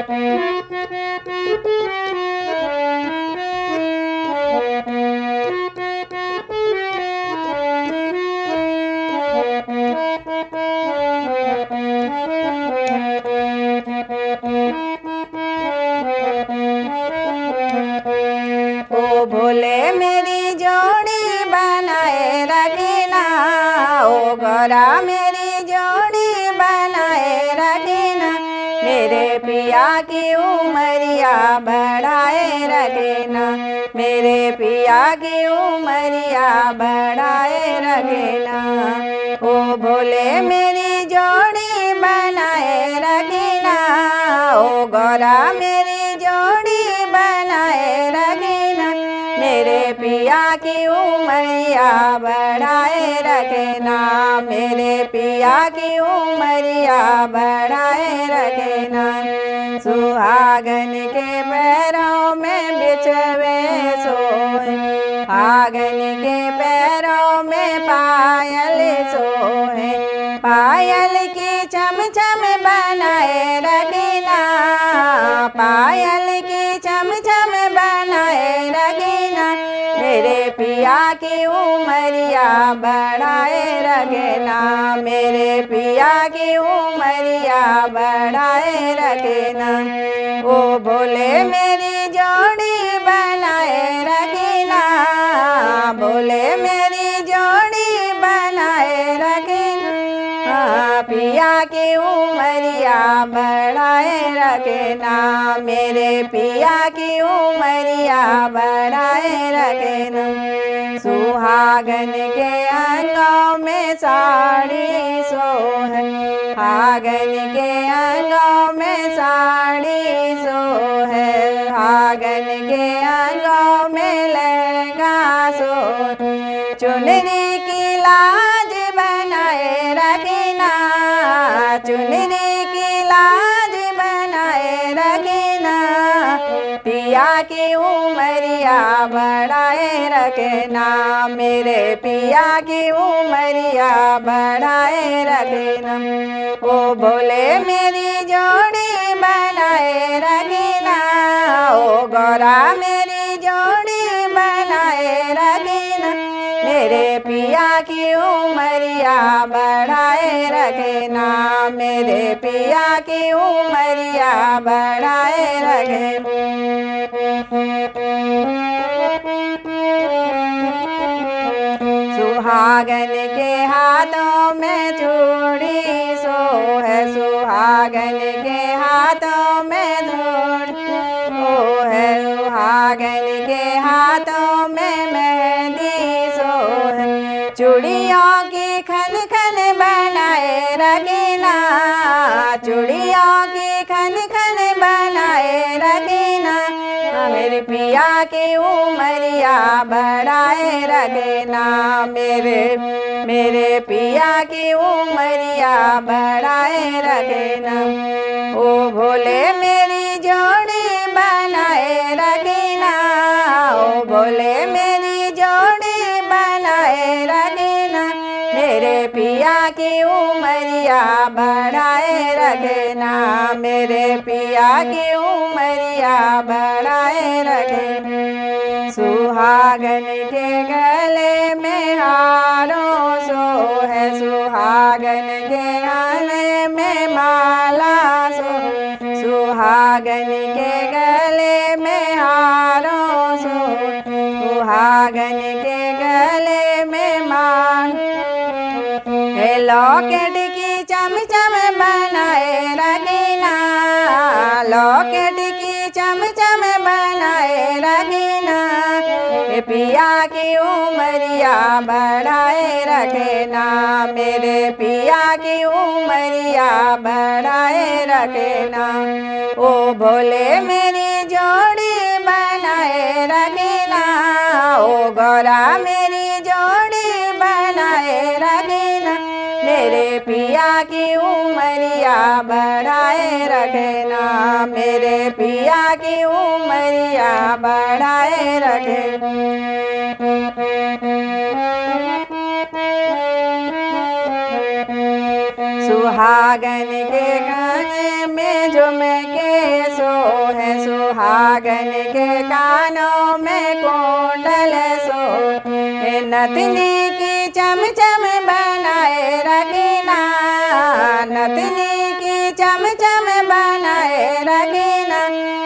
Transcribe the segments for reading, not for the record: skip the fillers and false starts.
ओ भोले मेरी जोड़ी बनाए रखना, ओ गौरा मेरी जोड़ी बनाए रखना, मेरे पिया की उमरिया बढ़ाए रखना, मेरे पिया की उमरिया बढ़ाए रखना। ओ भोले मेरी जोड़ी बनाए रखना, ओ गौरा मेरी जोड़ी बनाए रखना, मेरे पिया की उमरिया बढ़ाए रखना, मेरे पिया की उमरिया बढ़ाए रखना। सुहागन के पैरों में बिछवे सोए, सुहागन के पैरों में पायल सोए, पायल की चम चम बनाए रखना, पायल की चम चम बनाए रखना, मेरे पिया की उमरिया बढ़ाए रखना, मेरे पिया की उमरिया बढ़ाए रखना। ओ भोले मेरी जोड़ी बनाए रखना, भोले मेरी जोड़ी बनाए रखना, पिया की उमरिया बढ़ाए रखना, मेरे पिया की उमरिया बढ़ाए रखना। सुहागन के अंगों में साड़ी सोहे, सुहागन के अंगों में साड़ी सोहे, सुहागन के अंगों में लहंगा सोहे, चुनरी की लाज बनाए रखना, चुनरी की लाज बनाए रखना, पिया की उमरिया बढ़ाए रखना, मेरे पिया की उमरिया बढ़ाए रखना। ओ भोले मेरी जोड़ी बनाए रखना, ओ गौरा मेरी जोड़ी बनाए रखना, मेरे पिया की उमरिया बढ़ाए रखना, मेरे पिया की उमरिया बढ़ाए रखना। सुहागन के हाथों में चूड़ी सोहे, सुहागन के हाथों में चूड़ी सोहे, सुहागन के हाथों में मेहंदी सोहे, चूड़ियों की खन खन बनाए रखना, चूड़ियों की खन खन बनाए रखना, मेरे पिया की उमरिया बढ़ाए रखना, मेरे पिया की उमरिया बढ़ाए रखना। ओ भोले मेरी जोड़ी बनाए रखना, ओ भोले मेरी जोड़ी बनाए रखना, मेरे पिया की उमरिया बढ़ाए रखना, मेरे पिया की उमरिया बढ़ाए रखना। सुहागन के गले में हारों सोहे, सुहागन के गले में माला सोहे, सुहागन के गले में हारों सोहे, सुहागन के गले में माला, लॉकेट की चम चम बनाए रखना, लॉकेट की चम चम बनाए रखना, पिया की उमरिया बढ़ाए रखना, मेरे पिया की उमरिया बढ़ाए रखना। ओ भोले मेरी जोड़ी बनाए रखना, ओ गौरा मेरी जोड़ी बनाए रखना, मेरे पिया की उमरिया बढ़ाए रखना, मेरे पिया की उमरिया बढ़ाए रखना। सुहागन के गले में झुमके सुहागन के कानों में कुंडल सोहे, नथनी की चम चम बनाए रखना, नथनी की चम चम बनाए रखना,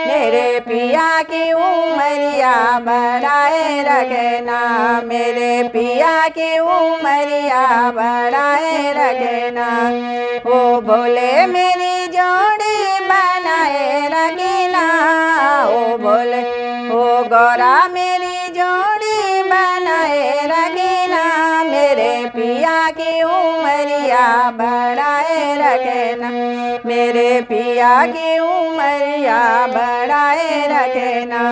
मेरे पिया की उमरिया बढ़ाए रखना, मेरे पिया की उमरिया बढ़ाए रखना। वो बोले मेरी जोड़ी बनाए रखना, वो बोले वो गौरा मेरी जोड़ी बनाए रखना, मेरे पिया की उमरिया बढ़ाए रखना, मेरे पिया की उमरिया बढ़ाए रखना।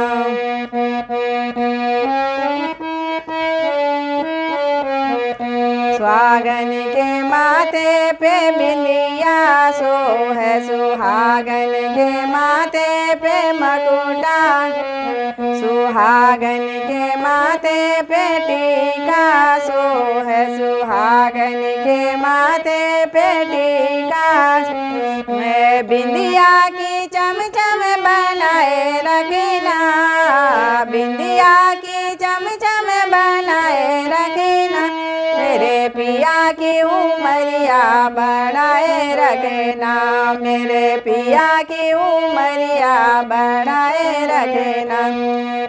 सुहागन के माथे पे बिंदिया सोहे, सुहागन के माथे पे मकुटा, सुहागन के माथे पे टीका सोहे, सुहागन के माथे पे टीका, मैं बिंदिया की चम चम बनाए रखना, बिंदिया की चम चम बनाए रखना, मेरे पिया की उमरिया बढ़ाए रखना, मेरे पिया की उमरिया बढ़ाए रखना।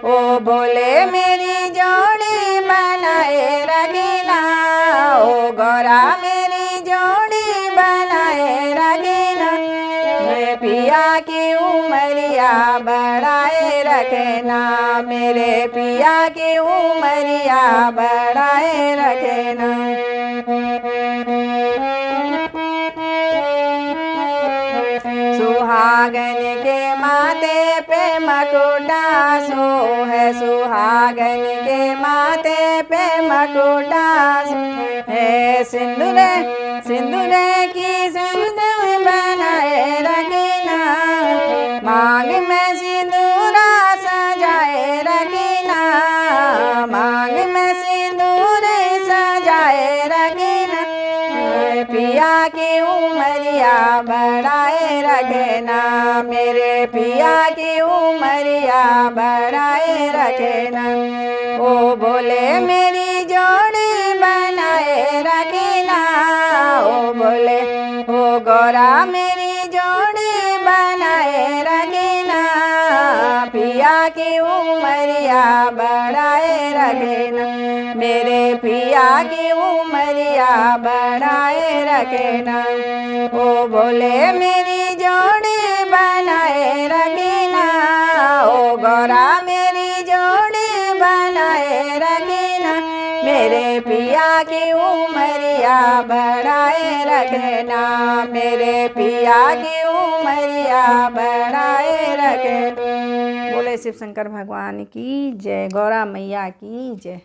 वो बोले मेरी जोड़ी बनाए रखना, ओ गौरा मेरी जोड़ी बनाए रखना, मेरे पिया की उमरिया बढ़ाए रखना, मेरे पिया की उमरिया बढ़ाए रखना। सुहागन के माथे पे मकुटा सोहे, सुहागन के माथे पे मकुटा है, सिंदूर सिंदूर की सिंदूर बनाए रखना, मांग में सिंदूरा सजाए रखना, मांग में सिंदूर सजाए रखना, पिया की उमरिया बढ़ाए रखना, मेरे पिया की उमरिया बढ़ाए रखना। ओ बोले मेरी जोड़ी बनाए रखना, ओ बोले ओ गौरा मेरी जोड़ी बनाए रखना, पिया की उमरिया बढ़ाए रखना, मेरे पिया की उमरिया बढ़ाए रखना। ओ बोले मेरी जोड़ी बनाए रखना, ओ गौरा मेरी जोड़ी बनाए रखना, मेरे पिया की उमरिया बढ़ाए रखना, मेरे पिया की उमरिया बढ़ाए रखना। बोले शिव शंकर भगवान की जय, गौरा मैया की जय।